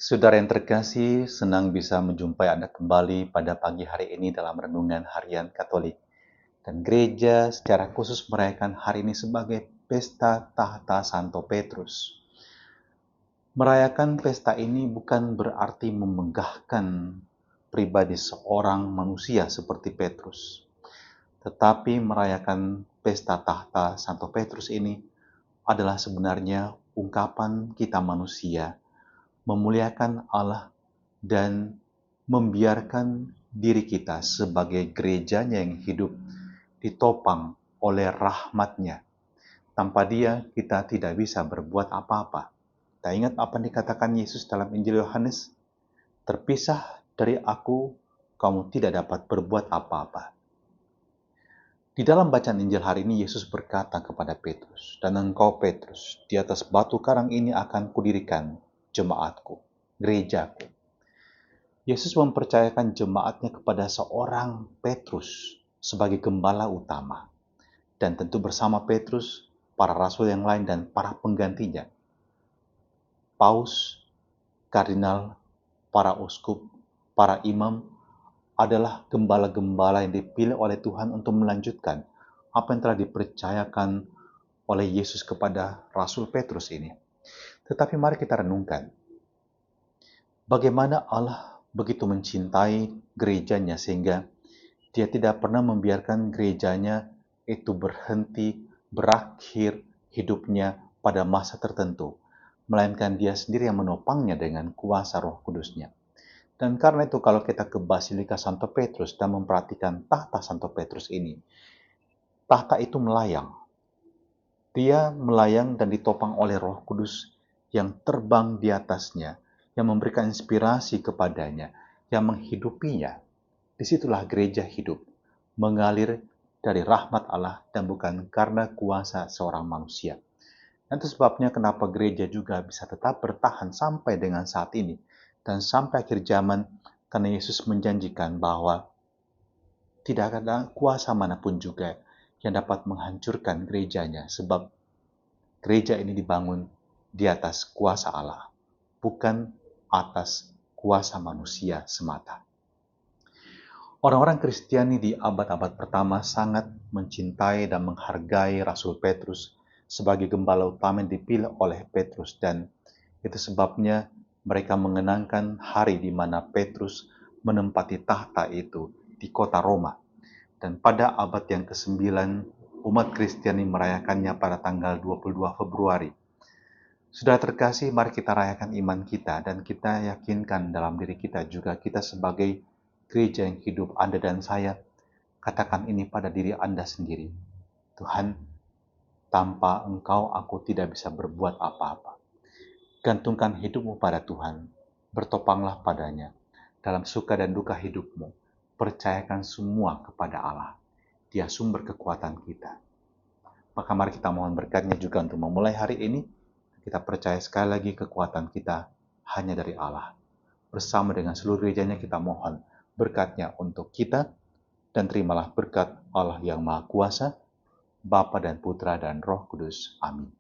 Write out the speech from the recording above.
Saudara yang terkasih, senang bisa menjumpai Anda kembali pada pagi hari ini dalam renungan harian Katolik. Dan gereja secara khusus merayakan hari ini sebagai Pesta Tahta Santo Petrus. Merayakan pesta ini bukan berarti memegahkan pribadi seorang manusia seperti Petrus. Tetapi merayakan Pesta Tahta Santo Petrus ini adalah sebenarnya ungkapan kita manusia memuliakan Allah dan membiarkan diri kita sebagai gerejanya yang hidup ditopang oleh rahmat-Nya. Tanpa Dia, kita tidak bisa berbuat apa-apa. Kita ingat apa yang dikatakan Yesus dalam Injil Yohanes? Terpisah dari aku, kamu tidak dapat berbuat apa-apa. Di dalam bacaan Injil hari ini, Yesus berkata kepada Petrus, "Dan engkau Petrus, di atas batu karang ini akan kudirikan jemaatku, gerejaku." Yesus mempercayakan jemaatnya kepada seorang Petrus sebagai gembala utama. Dan tentu bersama Petrus, para rasul yang lain dan para penggantinya. Paus, kardinal, para uskup, para imam adalah gembala-gembala yang dipilih oleh Tuhan untuk melanjutkan apa yang telah dipercayakan oleh Yesus kepada Rasul Petrus ini. Tetapi mari kita renungkan, bagaimana Allah begitu mencintai gerejanya sehingga Dia tidak pernah membiarkan gerejanya itu berhenti, berakhir hidupnya pada masa tertentu, melainkan Dia sendiri yang menopangnya dengan kuasa Roh Kudus-Nya. Dan karena itu kalau kita ke Basilika Santo Petrus dan memperhatikan tahta Santo Petrus ini, tahta itu melayang. Dia melayang dan ditopang oleh Roh Kudus yang terbang di atasnya, yang memberikan inspirasi kepadanya, yang menghidupinya. Disitulah gereja hidup, mengalir dari rahmat Allah dan bukan karena kuasa seorang manusia. Dan itu sebabnya kenapa gereja juga bisa tetap bertahan sampai dengan saat ini. Dan sampai akhir zaman, karena Yesus menjanjikan bahwa tidak ada kuasa manapun juga yang dapat menghancurkan gerejanya. Sebab gereja ini dibangun di atas kuasa Allah, bukan atas kuasa manusia semata. Orang-orang Kristiani di abad-abad pertama sangat mencintai dan menghargai Rasul Petrus sebagai gembala utama yang dipilih oleh Petrus, dan itu sebabnya mereka mengenangkan hari di mana Petrus menempati tahta itu di kota Roma. Dan pada abad yang ke-9, umat Kristiani merayakannya pada tanggal 22 Februari. Sudah terkasih, mari kita rayakan iman kita dan kita yakinkan dalam diri kita juga kita sebagai gereja yang hidup, Anda dan saya, katakan ini pada diri Anda sendiri. Tuhan, tanpa Engkau aku tidak bisa berbuat apa-apa. Gantungkan hidupmu pada Tuhan, bertopanglah padanya. Dalam suka dan duka hidupmu, percayakan semua kepada Allah. Dia sumber kekuatan kita. Maka mari kita mohon berkat-Nya juga untuk memulai hari ini. Kita percaya sekali lagi kekuatan kita hanya dari Allah. Bersama dengan seluruh gerejanya kita mohon berkat-Nya untuk kita, dan terimalah berkat Allah yang Maha Kuasa, Bapa dan Putra dan Roh Kudus. Amin.